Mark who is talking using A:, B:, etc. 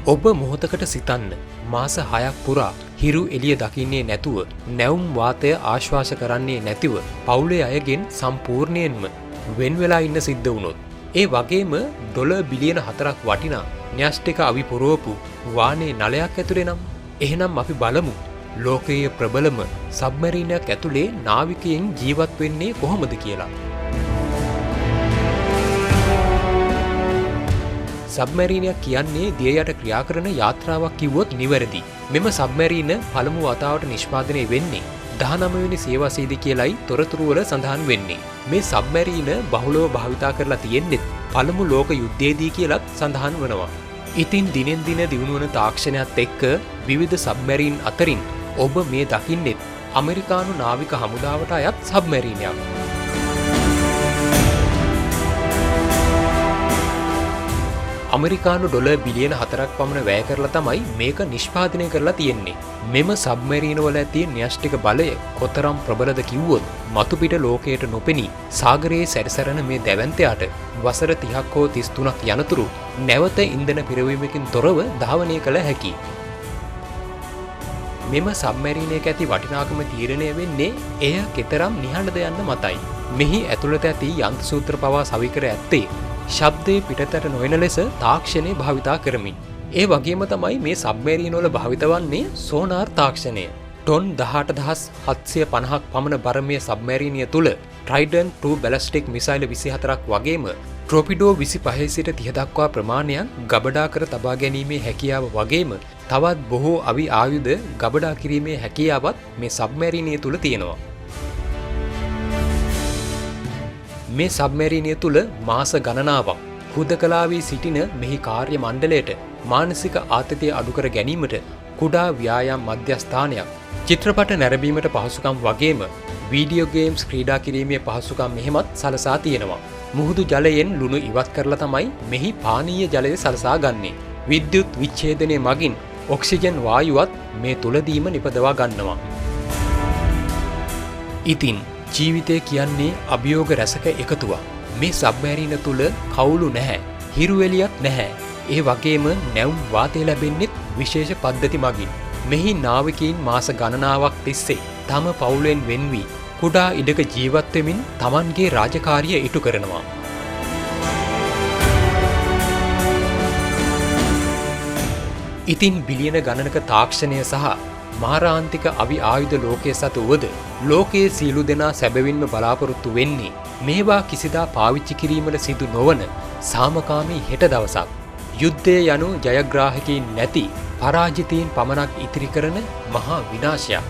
A: ඔබ මොහොතකට සිතන්න මාස 6ක් පුරා හිරු එළිය දකින්නේ නැතුව නැවුම් වාතය ආශ්වාස කරන්නේ නැතිව පවුලේ අයගෙන් සම්පූර්ණයෙන්ම වෙන් වෙලා ඉන්න සිද්ධ වුණොත් ඒ වගේම ඩොලර් බිලියන 4ක් වටිනා න්‍යෂ්ටික අවි පුරවපු වානේ නලයක් ඇතුලේ නම් එහෙනම් අපි බලමු ලෝකයේ ප්‍රබලම සබ්මරීනයක් ඇතුලේ නාවිකයන් ජීවත් වෙන්නේ කොහොමද කියලා. සබ්මරීනයක් කියන්නේ දිය යට ක්‍රියා කරන යාත්‍රාවක් කිව්වොත් නිවැරදි. මෙම සබ්මරීන පළමු වතාවට නිෂ්පාදනය වෙන්නේ 19 වෙනි සියවසේදී කියලයි තොරතුරු වල සඳහන් වෙන්නේ. මේ සබ්මරීන බහුලව භාවිතා කරලා තියෙන්නේ පළමු ලෝක යුද්ධයේදී කියලත් සඳහන් වෙනවා. ඉතින් දිනෙන් දින දියුණු වන තාක්ෂණයත් එක්ක විවිධ සබ්මරීන් අතරින් ඔබ මේ දකින්නේ ඇමරිකානු නාවික හමුදාවට අයත් සබ්මරීනයක්. ඇමරිකානු ඩොලර් බිලියන 4ක් පමණ වැය කරලා තමයි මේක නිෂ්පාදනය කරලා තියෙන්නේ. මෙම සබ්මරීන වල ඇති න්‍යෂ්ටික බලය කොතරම් ප්‍රබලද කිව්වොත් මතු පිට ලෝකයට නොපෙනී සාගරයේ සැරිසරන මේ දැවැන්තයාට වසර 30ක් හෝ 33ක් යනතුරු නැවත ඉන්ධන පිරවීමකින් තොරව ධාවනය කළ හැකියි. මෙම සබ්මරීනයක ඇති වටිනාකම තීරණය වෙන්නේ එය කෙතරම් නිහඬද යන්න මතයි. මෙහි ඇතුළත ඇති යන්ත්‍ර සූත්‍ර පවා සවිකර ඇත්තේ ශබ්දයේ පිටතට නොයන ලෙස තාක්ෂණය භාවිතා කරමින්. ඒ වගේම තමයි මේ සබ්මරීන වල භාවිත වන්නේ සෝනාර් තාක්ෂණය. ටොන් 18750ක් පමණ බර මේ සබ්මරීනිය තුල ට්‍රයිඩන්ට් 2 බැලිස්ටික් මිසයිල් 24ක් වගේම ට්‍රොපිඩෝ 25 සිට 30 දක්වා ප්‍රමාණයක් ගබඩා කර තබා ගැනීමේ හැකියාව වගේම තවත් බොහෝ අවි ආයුධ ගබඩා කිරීමේ හැකියාවත් මේ සබ්මරීනිය තුල තියෙනවා. මේ සබ්මරීනිය තුල මාස ගණනාවක් හුදකලාවී සිටින මෙහි කාර්ය මණ්ඩලයට මානසික ආතතිය අඩු කර ගැනීමට කුඩා ව්‍යායාම් මධ්‍යස්ථානයක්, චිත්‍රපට නැරඹීමට පහසුකම් වගේම වීඩියෝ ගේම්ස් ක්‍රීඩා කිරීමේ පහසුකම් මෙහෙමත් සලසා තියෙනවා. මුහුදු ජලයෙන් ලුණු ඉවත් කරලා තමයි මෙහි පානීය ජලය සලසා ගන්නේ. විද්‍යුත් විච්ඡේදනය මගින් ඔක්සිජන් වායුවත් මේ තුලදීම නිපදවා ගන්නවා. ඉතින් ජීවිතය කියන්නේ අභියෝග රැසක එකතුවක්. මේ සබ්මරීන තුල කවුළු නැහැ, හිරු එළියක් නැහැ. ඒ වගේම නැවුම් වාතය ලැබෙන්නේ විශේෂ පද්ධති මගින්. මෙහි නාවිකයින් මාස ගණනාවක් තිස්සේ තම පවුලෙන් වෙන් වී කුඩා ඉඩක ජීවත් වෙමින් Tamanගේ රාජකාරිය ඉටු කරනවා. ඉතින් බිලියන ගණනක තාක්ෂණය සහ මාරාන්තික අවි ආයුධ ලෝකයේ සතුවද ලෝකයේ සියලු දෙනා සැබවින්ම බලාපොරොත්තු වෙන්නේ මේවා කිසිදා පාවිච්චි කිරීමට සිදු නොවන සාමකාමී හෙට දවසක්. යුද්ධය යනු ජයග්‍රාහකයින් නැති පරාජිතයින් පමණක් ඉතිරි කරන මහා විනාශයක්.